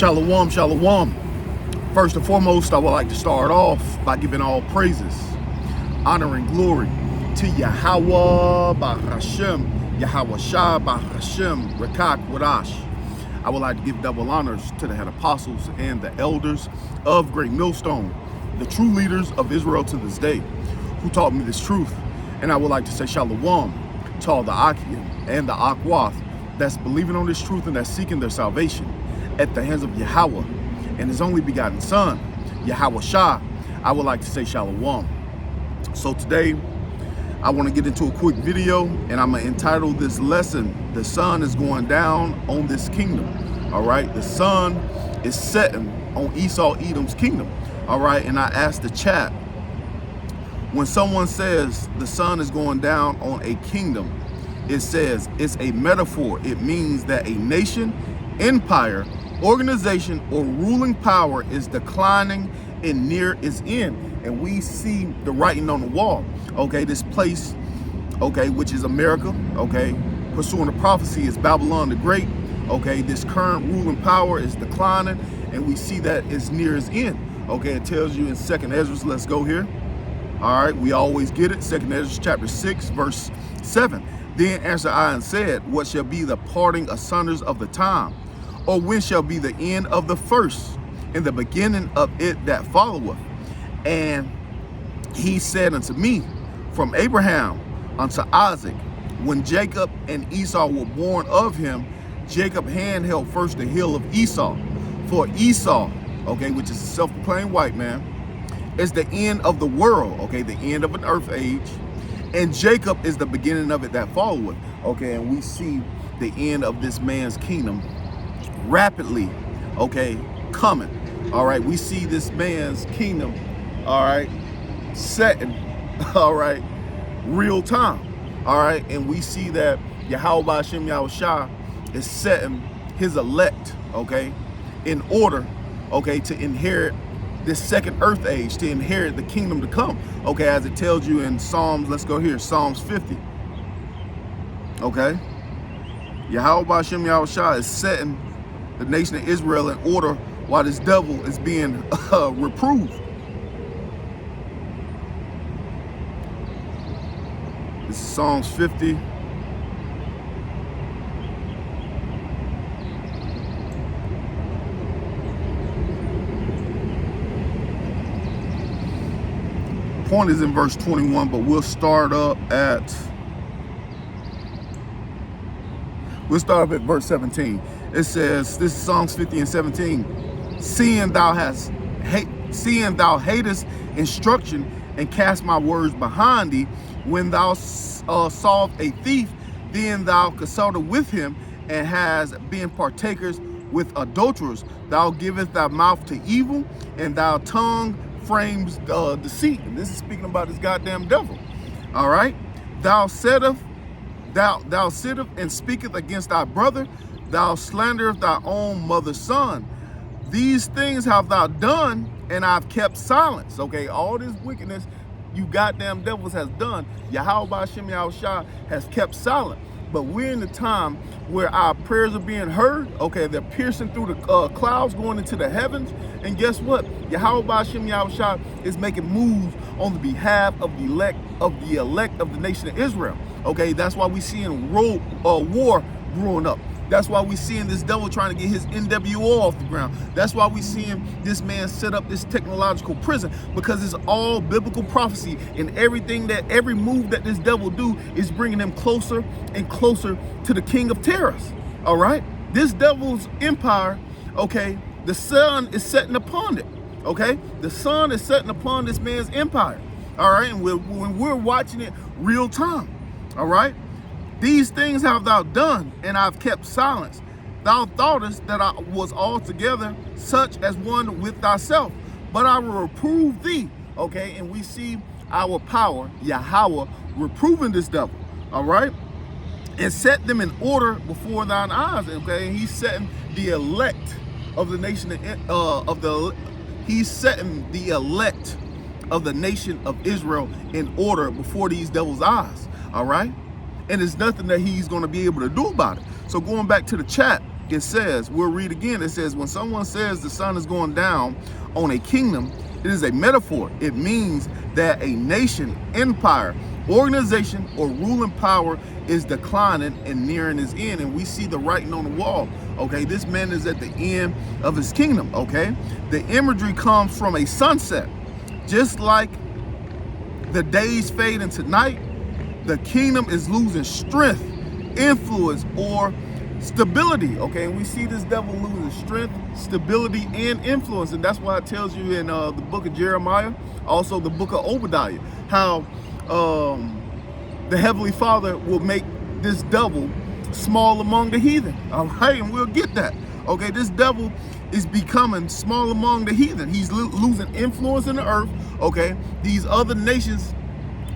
Shalom, shalom. First and foremost, I would like to start off by giving all praises, honor, and glory to Yahawah, Bahashem, Yahawashi, Bahashem, Rekak, Wadash. I would like to give double honors to the head apostles and the elders of Great Millstone, the true leaders of Israel to this day, who taught me this truth. And I would like to say shalom to all the Akim and the Akwath that's believing on this truth and that's seeking their salvation at the hands of Yahawah and his only begotten son, Yahawashi. I would like to say shalom. So today, I want to get into a quick video, and I'm going to entitle this lesson, "The sun is going down on this kingdom." All right, the sun is setting on Esau Edom's kingdom. All right, and I asked the chat, when someone says the sun is going down on a kingdom, it says it's a metaphor. It means that a nation, empire, organization, or ruling power is declining and near its end. And we see the writing on the wall. Okay, this place, okay, which is America, okay, pursuing the prophecy is Babylon the Great. Okay, this current ruling power is declining, and we see that it's near its end. Okay, it tells you in 2nd Ezra, let's go here. All right, we always get it. 2nd Ezra chapter 6, verse 7. Then answered I and said, what shall be the parting asunders of the time? Or when shall be the end of the first, and the beginning of it that followeth? And he said unto me, from Abraham unto Isaac, when Jacob and Esau were born of him, Jacob's hand held first the heel of Esau. For Esau, okay, which is a self-proclaimed white man, is the end of the world, okay, the end of an earth age. And Jacob is the beginning of it that followeth. Okay, and we see the end of this man's kingdom rapidly, okay, coming. All right, we see this man's kingdom, all right, setting, all right, real time. All right, and we see that Yahawah Hashem Yahawashi is setting his elect, okay, in order, okay, to inherit this second earth age, to inherit the kingdom to come. Okay, as it tells you in Psalms, let's go here, Psalms 50. Okay, Yahawah Hashem Yahawashi is setting the nation of Israel in order while this devil is being reproved. This is Psalms 50. Point is in verse 21, but we'll start up at verse 17. It says, this is Psalms 50 and 17. Seeing thou hatest instruction and cast my words behind thee, when thou sawest a thief, then thou consulted with him, and has been partakers with adulterers. Thou givest thy mouth to evil, and thy tongue frames deceit. And this is speaking about this goddamn devil. All right, thou sitteth and speaketh against thy brother. Thou slanderest thy own mother's son. These things have thou done, and I've kept silence. Okay, all this wickedness you goddamn devils has done, Yahawah Hashem Yahawashi has kept silent. But we're in the time where our prayers are being heard. Okay, they're piercing through the clouds, going into the heavens. And guess what? Yahawah Hashem Yahawashi is making moves on the behalf of the elect of the nation of Israel. Okay, that's why we seeing war brewing up. That's why we seeing this devil trying to get his NWO off the ground. That's why we seeing this man set up this technological prison, because it's all biblical prophecy, and every move that this devil do is bringing him closer and closer to the king of terrors. All right, this devil's empire, okay, the sun is setting upon it. Okay, the sun is setting upon this man's empire. All right, and when we're watching it real time. All right. These things have thou done, and I've kept silence. Thou thoughtest that I was altogether such as one with thyself, but I will reprove thee. Okay, and we see our power, Yahawah, reproving this devil. All right, and set them in order before thine eyes. Okay, and he's setting the elect of the nation he's setting the elect of the nation of Israel in order before these devils' eyes. All right. And there's nothing that he's going to be able to do about it. So going back to the chat, it says, we'll read again, it says, when someone says the sun is going down on a kingdom, it is a metaphor. It means that a nation, empire, organization, or ruling power is declining and nearing its end. And we see the writing on the wall. Okay, this man is at the end of his kingdom. Okay, the imagery comes from a sunset. Just like the days fade into night, the kingdom is losing strength, influence, or stability. Okay, and we see this devil losing strength, stability, and influence. And that's why it tells you in the book of Jeremiah, also the book of Obadiah, how the Heavenly Father will make this devil small among the heathen. All right, and we'll get that. Okay, this devil is becoming small among the heathen. He's losing influence in the earth. Okay, these other nations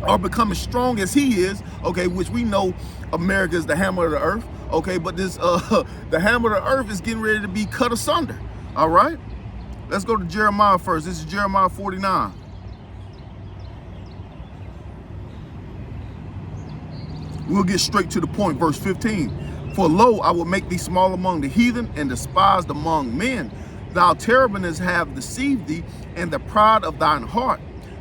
are becoming strong as he is. Okay, which we know America is the hammer of the earth. Okay, but this the hammer of the earth is getting ready to be cut asunder. All right, let's go to Jeremiah first. This is Jeremiah 49. We'll get straight to the point, verse 15. For lo, I will make thee small among the heathen and despised among men. Thou terribleness have deceived thee, and the pride of thine heart.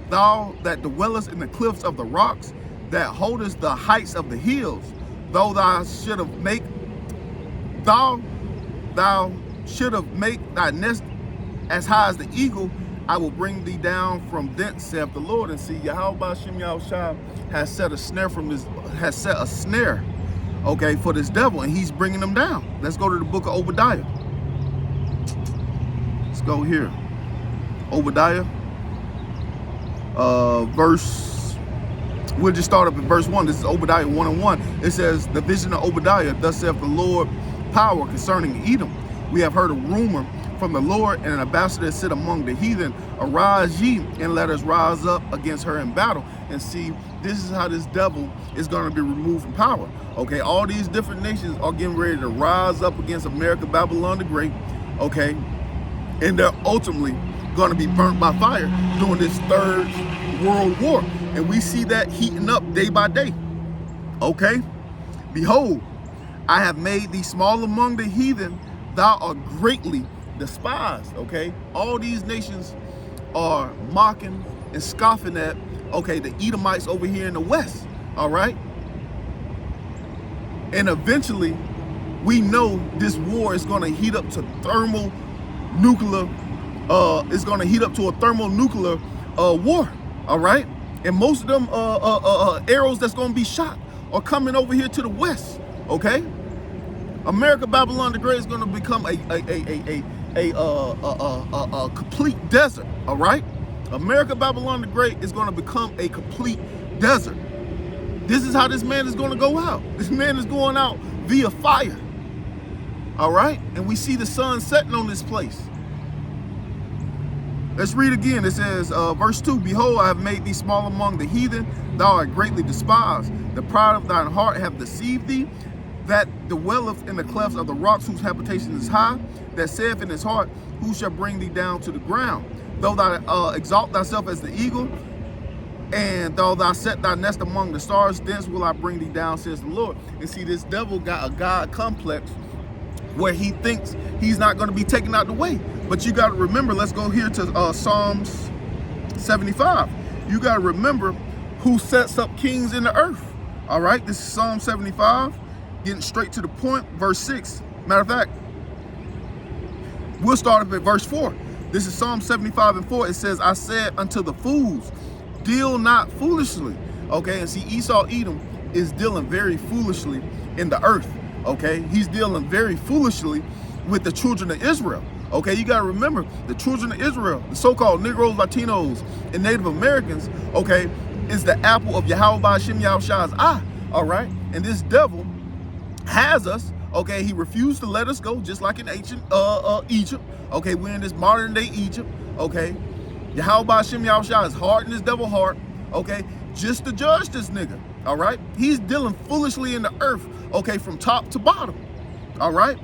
Thou that dwellest in the cliffs of the rocks, that holdest the heights of the hills. Though thou should have made thy nest as high as the eagle, I will bring thee down from thence, saith the Lord. And see, Yahawashi has set a snare, okay, for this devil, and he's bringing them down. Let's go to the book of Obadiah. Let's go here. Obadiah, we'll just start up at verse 1. This is Obadiah 1:1. It says, the vision of Obadiah, thus saith the Lord, power concerning Edom. We have heard a rumor from the Lord, and an ambassador sit among the heathen. Arise ye, and let us rise up against her in battle. And see, this is how this devil is going to be removed from power. Okay, all these different nations are getting ready to rise up against America, Babylon the Great. Okay, and they're ultimately going to be burnt by fire during this third world war. And we see that heating up day by day. Okay, behold, I have made thee small among the heathen, thou art greatly despised. Okay, all these nations are mocking and scoffing at, okay, the Edomites over here in the west. All right, and eventually we know this war is going to heat up to thermonuclear. It's going to heat up to a thermonuclear war. All right, and most of them arrows that's going to be shot are coming over here to the west. Okay, America, Babylon the Great is going to become a complete desert. All right, America, Babylon the Great is going to become a complete desert. This is how this man is going to go out. This man is going out via fire. All right, and we see the sun setting on this place. Let's read again. It says, verse 2, behold, I have made thee small among the heathen, thou art greatly despised. The pride of thine heart hath deceived thee, that dwelleth in the clefts of the rocks, whose habitation is high, that saith in his heart, who shall bring thee down to the ground? Though thou exalt thyself as the eagle, and though thou set thy nest among the stars, thence will I bring thee down, says the Lord. And see, this devil got a God complex where he thinks he's not going to be taken out the way. But you got to remember, let's go here to Psalms 75. You got to remember who sets up kings in the earth. All right, this is Psalm 75, getting straight to the point, verse 6. Matter of fact, we'll start up at verse 4. This is Psalm 75:4. It says, I said unto the fools, deal not foolishly. Okay, and see, Esau Edom is dealing very foolishly in the earth. Okay, he's dealing very foolishly with the children of Israel. Okay, you got to remember, the children of Israel, the so-called Negroes, Latinos, and Native Americans, okay, is the apple of Yahawah's eye. All right, and this devil has us. Okay, he refused to let us go, just like in ancient Egypt. Okay, we're in this modern day Egypt. Okay, Yahawashi is hardened his devil heart. Okay, just to judge this nigga. All right, he's dealing foolishly in the earth. Okay, from top to bottom. All right,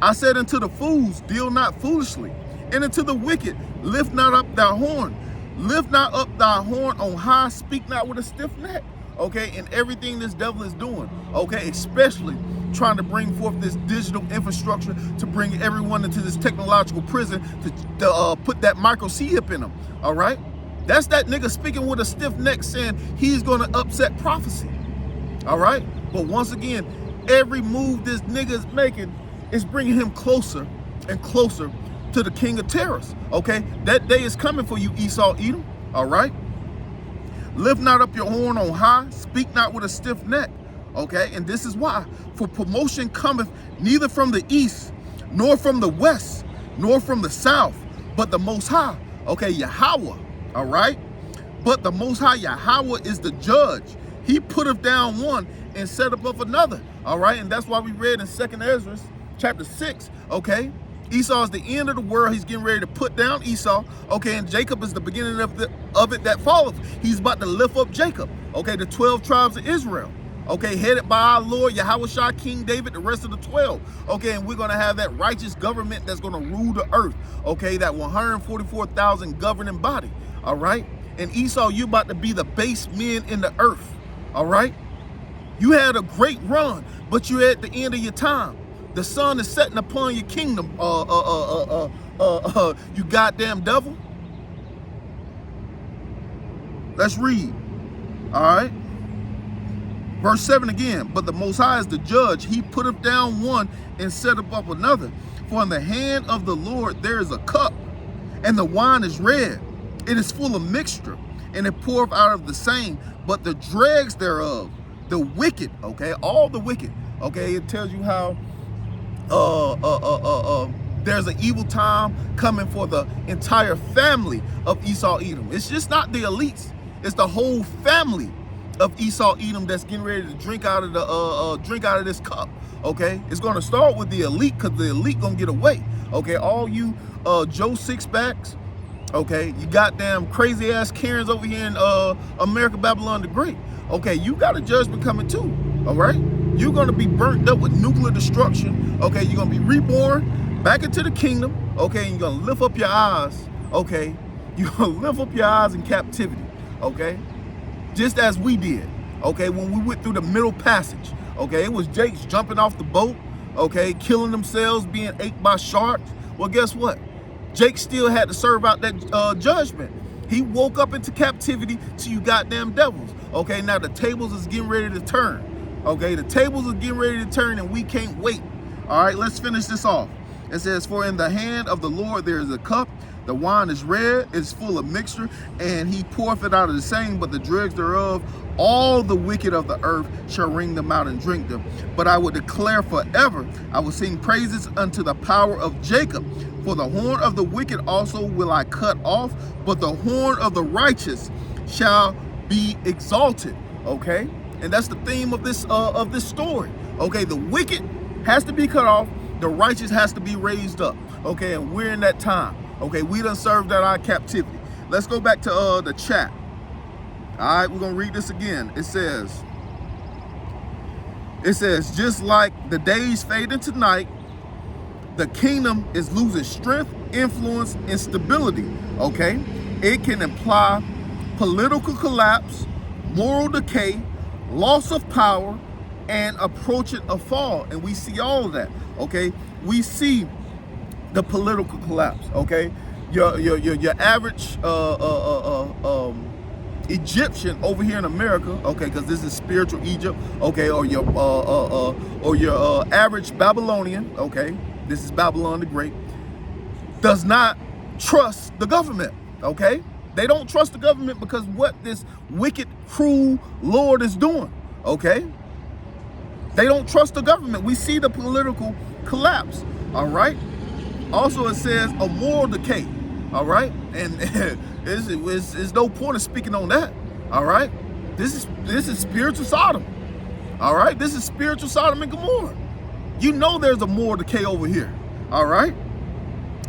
I said unto the fools, deal not foolishly, and unto the wicked, lift not up thy horn. Lift not up thy horn on high, speak not with a stiff neck. Okay, and everything this devil is doing, okay, especially trying to bring forth this digital infrastructure to bring everyone into this technological prison to put that micro chip in them. All right, that's that nigga speaking with a stiff neck saying he's going to upset prophecy. All right, but once again, every move this nigga is making is bringing him closer and closer to the king of terrors. Okay, that day is coming for you, Esau, Edom. All right, lift not up your horn on high, speak not with a stiff neck. Okay, and this is why, for promotion cometh neither from the east, nor from the west, nor from the south, but the Most High. Okay, Yahawah. All right, but the Most High Yahawah is the judge. He putteth down one and set up another. All right, and that's why we read in 2nd Ezra chapter 6. Okay, Esau is the end of the world. He's getting ready to put down Esau. Okay, and Jacob is the beginning of it that follows. He's about to lift up Jacob. Okay, the 12 tribes of Israel. Okay, headed by our Lord Yahawashi, King David, the rest of the 12. Okay, and we're going to have that righteous government that's going to rule the earth. Okay, that 144,000 governing body. All right, and Esau, you about to be the base men in the earth. All right, you had a great run, but you're at the end of your time. The sun is setting upon your kingdom. You goddamn devil. Let's read. All right. Verse 7 again, but the Most High is the judge. He putteth down one and setteth up another. For in the hand of the Lord there is a cup, and the wine is red. It is full of mixture, and it poureth out of the same. But the dregs thereof, the wicked, okay, all the wicked, okay, it tells you how there's an evil time coming for the entire family of Esau Edom. It's just not the elites; it's the whole family of Esau Edom that's getting ready to drink out of the this cup. Okay, it's going to start with the elite, because the elite gonna get away. Okay, all you Joe Sixpacks, okay, you goddamn crazy ass Karens over here in America, Babylon the Great. Okay, you got a judgment coming too. All right, you're gonna be burnt up with nuclear destruction. Okay, you're gonna be reborn back into the kingdom. Okay, and you're gonna lift up your eyes. Okay, you're gonna lift up your eyes in captivity. Okay, just as we did. Okay, when we went through the middle passage. Okay, it was Jake's jumping off the boat. Okay, killing themselves, being ate by sharks. Well, guess what? Jake still had to serve out that judgment. He woke up into captivity to you goddamn devils. Okay, now the tables is getting ready to turn. Okay, the tables are getting ready to turn, and we can't wait. All right, let's finish this off. It says, for in the hand of the Lord there is a cup, the wine is red, it's full of mixture, and he poureth it out of the same, but the dregs thereof, all the wicked of the earth shall wring them out and drink them. But I will declare forever, I will sing praises unto the power of Jacob. For the horn of the wicked also will I cut off, but the horn of the righteous shall be exalted. Okay, and that's the theme of this story. Okay, the wicked has to be cut off, the righteous has to be raised up. Okay, and we're in that time. Okay, we done served out our captivity. Let's go back to the chat. All right, we're gonna read this again. It says, just like the days fade into night, the kingdom is losing strength, influence, and stability. Okay, it can imply political collapse, moral decay, loss of power, and approaching a fall. And we see all of that. Okay, we see the political collapse. Okay, your average Egyptian over here in America, okay, because this is spiritual Egypt, okay, or your average Babylonian, okay, this is Babylon the Great, does not trust the government. Okay, they don't trust the government because what this wicked, cruel Lord is doing. Okay, they don't trust the government. We see the political collapse. All right. Also, it says a moral decay. All right, and there's no point of speaking on that. All right, this is spiritual Sodom. All right, this is spiritual Sodom and Gomorrah. You know there's a moral decay over here. All right,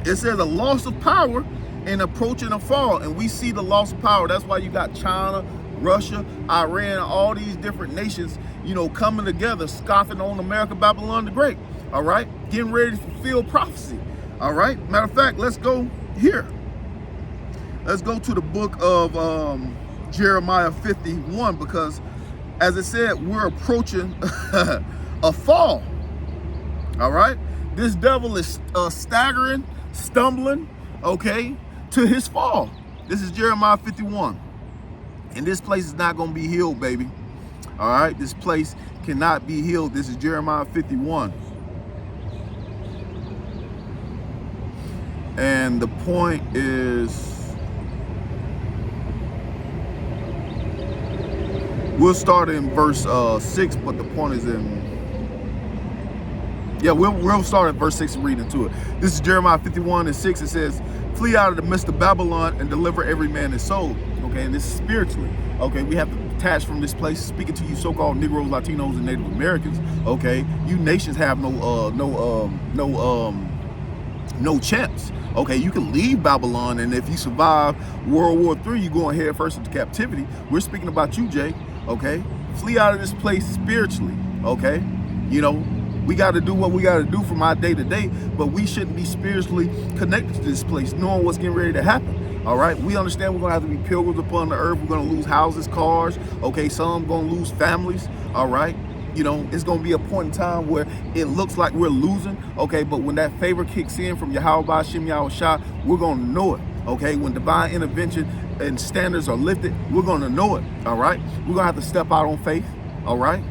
it says a loss of power and approaching a fall, and we see the loss of power. That's why you got China, Russia, Iran, all these different nations, you know, coming together, scoffing on America, Babylon the Great. All right, getting ready to fulfill prophecy. All right, matter of fact, let's go here. Let's go to the book of Jeremiah 51, because as it said, we're approaching a fall. All right. This devil is staggering, stumbling, okay, to his fall. This is Jeremiah 51. And this place is not going to be healed, baby. All right. This place cannot be healed. This is Jeremiah 51. And the point is, we'll start in verse 6, but the point is we'll start at verse 6 and read into it. This is Jeremiah 51 and 6. It says, flee out of the midst of Babylon and deliver every man his soul. Okay, and this is spiritually. Okay, we have to detach from this place, speaking to you so-called Negroes, Latinos, and Native Americans. Okay, you nations have no chance. Okay, you can leave Babylon, and if you survive World War III, you're going head first into captivity. We're speaking about you, Jay. Okay, flee out of this place spiritually. Okay, you know, we got to do what we got to do from our day to day, but we shouldn't be spiritually connected to this place, knowing what's getting ready to happen. All right, we understand we're gonna have to be pilgrims upon the earth. We're gonna lose houses, cars. Okay, some gonna lose families. All right. You know, it's going to be a point in time where it looks like we're losing, okay? But when that favor kicks in from Yahawah, Yahawashi, we're going to know it, okay? When divine intervention and standards are lifted, we're going to know it, all right? We're going to have to step out on faith, all right?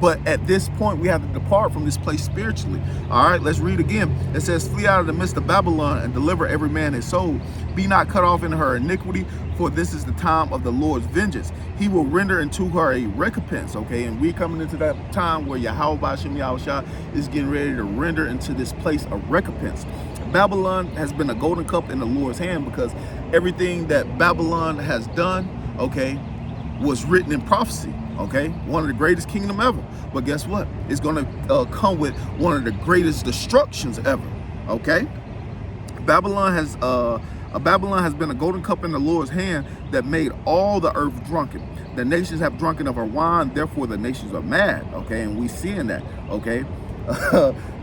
But at this point, we have to depart from this place spiritually. All right, let's read again. It says, flee out of the midst of Babylon and deliver every man his soul. Be not cut off in her iniquity, for this is the time of the Lord's vengeance. He will render unto her a recompense. Okay, and we're coming into that time where Yahawah Yahawashi is getting ready to render into this place a recompense. Babylon has been a golden cup in the Lord's hand, because everything that Babylon has done, okay, was written in prophecy. Okay, one of the greatest kingdom ever. But guess what? It's going to come with one of the greatest destructions ever. Okay, Babylon has been a golden cup in the Lord's hand that made all the earth drunken. The nations have drunken of her wine, therefore the nations are mad. Okay, and we seeing that. Okay,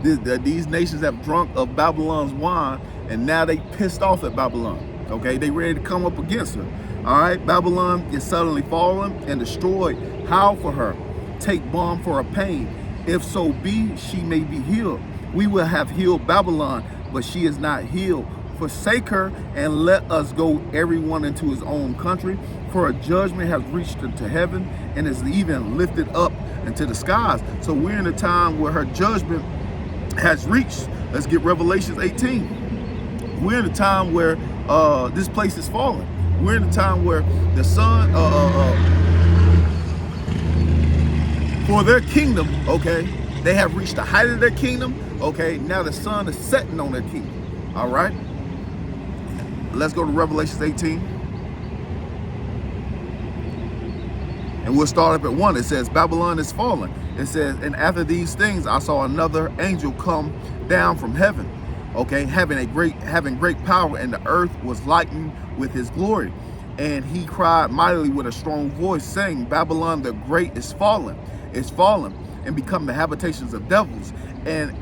these nations have drunk of Babylon's wine, and now they pissed off at Babylon. Okay, they ready to come up against her. All right, Babylon is suddenly fallen and destroyed. Howl for her, take balm for her pain. If so be she may be healed. We will have healed Babylon, but she is not healed. Forsake her and let us go everyone into his own country. For a judgment has reached into heaven and is even lifted up into the skies. So we're in a time where her judgment has reached. Let's get Revelations 18. We're in a time where this place is falling. We're in a time where the sun, for their kingdom, okay, they have reached the height of their kingdom. Okay, now the sun is setting on their kingdom. All right, let's go to Revelations 18. And we'll start up at 1. It says, Babylon is fallen. It says, and after these things, I saw another angel come down from heaven. Okay, having great power, and the earth was lightened with his glory. And he cried mightily with a strong voice, saying, Babylon the great is fallen, and become the habitations of devils, and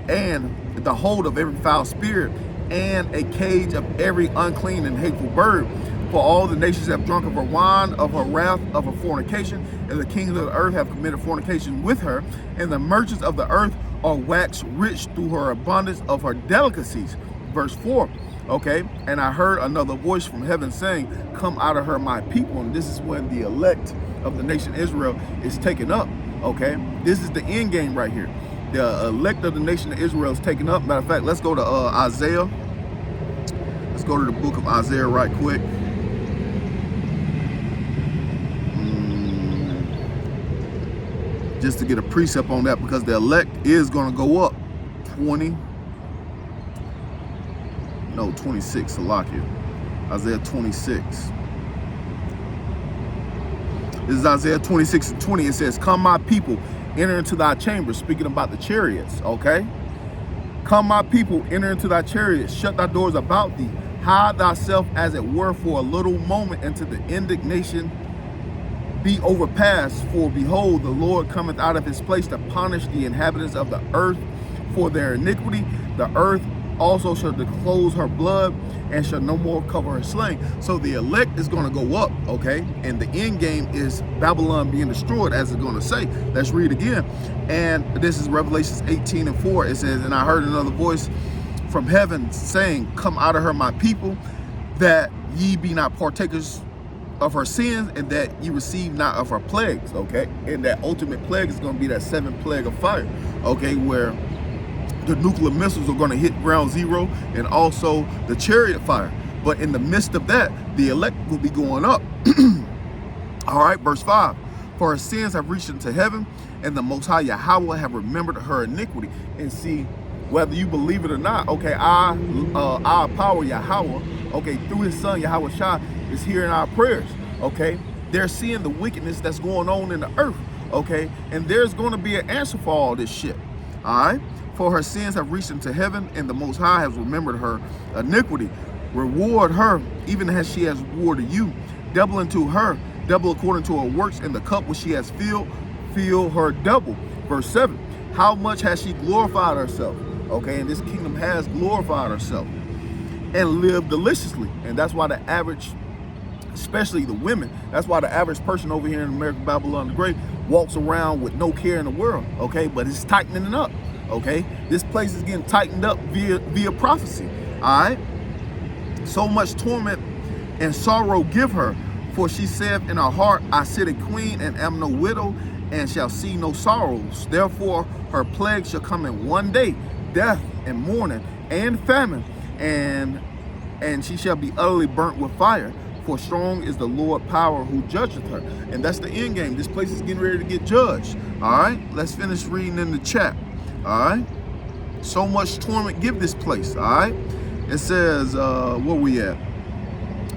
the hold of every foul spirit, and a cage of every unclean and hateful bird. For all the nations have drunk of her wine, of her wrath, of her fornication, and the kings of the earth have committed fornication with her, and the merchants of the earth are waxed rich through her abundance of her delicacies. Verse 4. Okay, and I heard another voice from heaven saying, come out of her, my people. And this is when the elect of the nation Israel is taken up. Okay, this is the end game right here. The elect of the nation of Israel is taken up. Matter of fact, let's go to Isaiah. Let's go to the book of Isaiah right quick. Just to get a precept on that, because the elect is going to go up 26, Salakia. Isaiah 26. This is Isaiah 26 and 20. It says, come my people, enter into thy chambers, speaking about the chariots, okay? Come my people, enter into thy chariots, shut thy doors about thee, hide thyself as it were for a little moment until the indignation be overpassed. For behold, the Lord cometh out of his place to punish the inhabitants of the earth for their iniquity. The earth also shall disclose her blood and shall no more cover her slain. So the elect is going to go up, okay? And the end game is Babylon being destroyed, as it's going to say. Let's read again. And this is Revelations 18:4. It says, and I heard another voice from heaven saying, come out of her, my people, that ye be not partakers of her sins, and that ye receive not of her plagues, okay? And that ultimate plague is going to be that 7th plague of fire, okay, where the nuclear missiles are going to hit ground zero, and also the chariot fire. But in the midst of that, the elect will be going up. All right, verse 5. For her sins have reached into heaven, and the Most High Yahawah have remembered her iniquity. And see, whether you believe it or not, okay, our power Yahawah, okay, through his son Yahawashi, is hearing our prayers, okay? They're seeing the wickedness that's going on in the earth, okay? And there's going to be an answer for all this shit, all right? For her sins have reached into heaven, and the Most High has remembered her iniquity. Reward her, even as she has rewarded you. Double unto her, double according to her works, and the cup which she has filled, fill her double. Verse 7. How much has she glorified herself? Okay, and this kingdom has glorified herself and lived deliciously. And that's why the average, especially the women, that's why the average person over here in America, Babylon the Great, walks around with no care in the world, okay? But it's tightening up, okay? This place is getting tightened up via prophecy, all right? So much torment and sorrow give her, for she saith in her heart, I sit a queen and am no widow, and shall see no sorrows. Therefore her plague shall come in one day, death and mourning and famine, and she shall be utterly burnt with fire. For strong is the Lord power who judgeth her. And that's the end game. This place is getting ready to get judged. All right, let's finish reading in the chat. All right, so much torment give this place. All right, it says, where we at?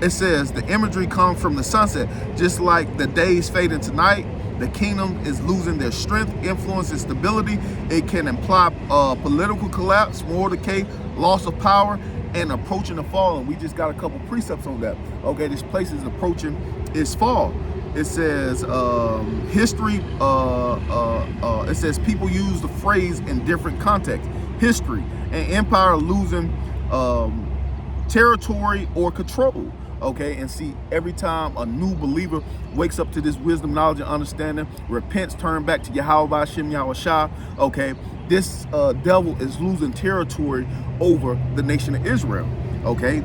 It says the imagery comes from the sunset, just like the days fade into night. The kingdom is losing their strength, influence, and stability. It can imply political collapse, moral decay, loss of power, and approaching the fall. And we just got a couple precepts on that. Okay, this place is approaching its fall. It says history. It says people use the phrase in different contexts. History, an empire losing territory or control. Okay, and see, every time a new believer wakes up to this wisdom, knowledge, and understanding, repents, turn back to Yahawah, Shem Yahawashi, okay, this devil is losing territory over the nation of Israel. Okay,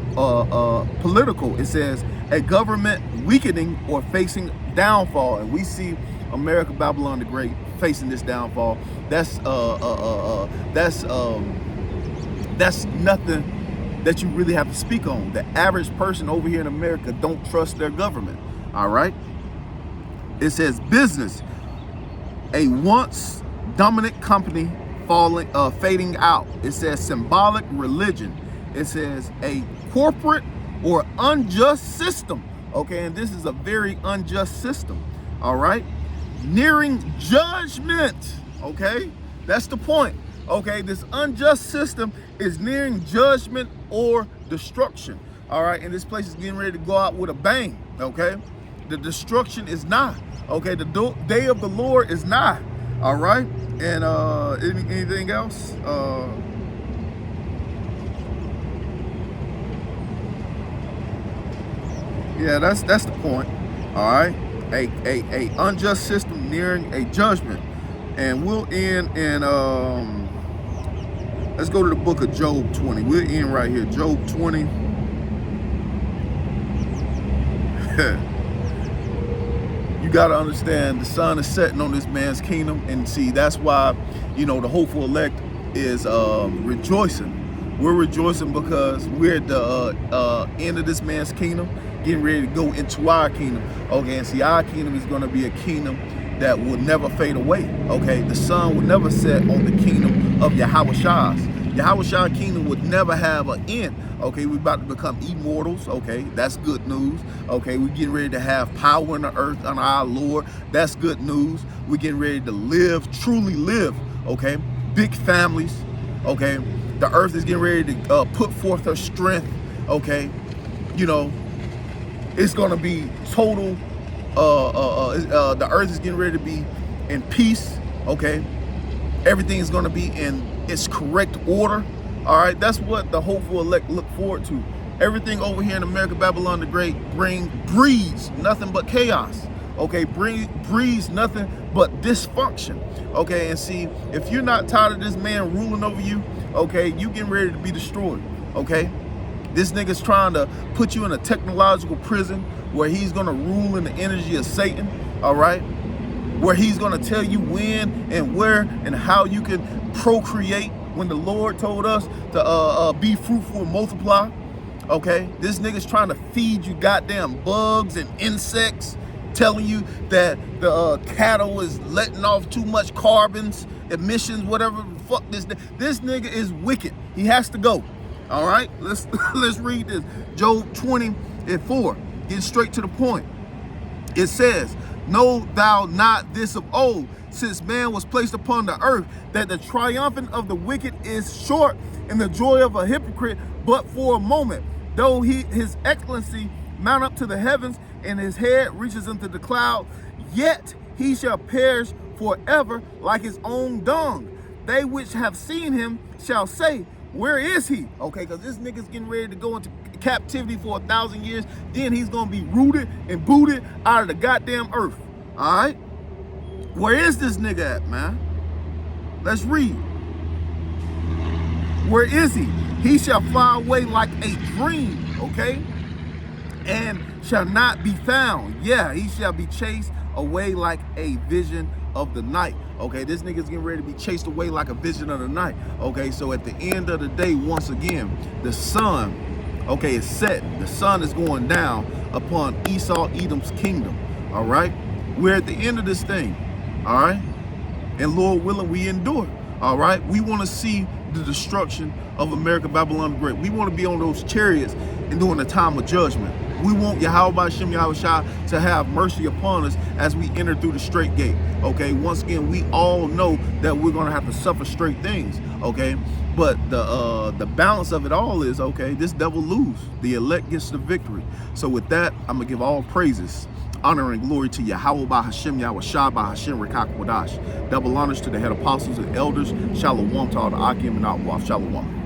political, it says a government weakening or facing downfall, and we see America, Babylon the Great, facing this downfall. That's nothing that you really have to speak on. The average person over here in America don't trust their government. All right. It says business, a once dominant company fading out. It says symbolic religion. It says a corporate or unjust system. Okay, and this is a very unjust system. All right, nearing judgment. Okay, that's the point. Okay, this unjust system is nearing judgment or destruction. All right, and this place is getting ready to go out with a bang. Okay, the destruction is nigh. Okay, the day of the Lord is nigh. All right, and anything else? Yeah, that's the point. All right, a unjust system nearing a judgment, and we'll end in let's go to the book of Job 20. We'll end right here. Job 20. You got to understand the sun is setting on this man's kingdom. And see, that's why, you know, the hopeful elect is rejoicing. We're rejoicing because we're at the end of this man's kingdom, getting ready to go into our kingdom. Okay, and see, our kingdom is going to be a kingdom that will never fade away. Okay, the sun will never set on the kingdom of Yahawashi's. Yahawashi's kingdom would never have an end. Okay, we're about to become immortals. Okay, that's good news. Okay, we're getting ready to have power in the earth under our Lord. That's good news. We're getting ready to live, truly live. Okay, big families. Okay, the earth is getting ready to put forth her strength. Okay, you know, it's gonna be total. The earth is getting ready to be in peace. Okay, everything is going to be in its correct order. All right, that's what the hopeful elect look forward to. Everything over here in America, Babylon the Great, breeds nothing but chaos. Okay, breeds nothing but dysfunction. Okay, and see, if you're not tired of this man ruling over you, okay, you getting ready to be destroyed. Okay, this nigga's trying to put you in a technological prison where he's gonna rule in the energy of Satan. All right, where he's gonna tell you when and where and how you can procreate, when the Lord told us to be fruitful and multiply. Okay, this nigga's trying to feed you goddamn bugs and insects, telling you that the cattle is letting off too much carbons, emissions, whatever. Fuck this. This nigga is wicked. He has to go. All right, let's read this. Job 20:4. Get straight to the point. It says, "Know thou not this of old, since man was placed upon the earth, that the triumphing of the wicked is short, and the joy of a hypocrite but for a moment. Though his excellency mount up to the heavens, and his head reaches into the cloud, yet he shall perish forever like his own dung. They which have seen him shall say, where is he?" Okay, because this nigga's getting ready to go into captivity for 1,000 years. Then he's going to be rooted and booted out of the goddamn earth. All right? Where is this nigga at, man? Let's read. Where is he? He shall fly away like a dream, okay? And shall not be found. Yeah, he shall be chased away like a vision of the night. Okay, this nigga's getting ready to be chased away like a vision of the night. Okay, so at the end of the day, once again, the sun, okay, is set. The sun is going down upon Esau, Edom's kingdom. All right, we're at the end of this thing. All right, and Lord willing, we endure. All right, we want to see the destruction of America, Babylon the Great. We want to be on those chariots and during the time of judgment. We want Yahawashi to have mercy upon us as we enter through the straight gate. Okay, once again, we all know that we're going to have to suffer straight things. Okay, but the balance of it all is, okay, this devil lose. The elect gets the victory. So with that, I'm going to give all praises, honor, and glory to Yahawah by Hashem, Yahawashi by Hashem, Rekak Wadash. Double honors to the head apostles and elders. Shalom to all the Akim and Outwaf. Shalom.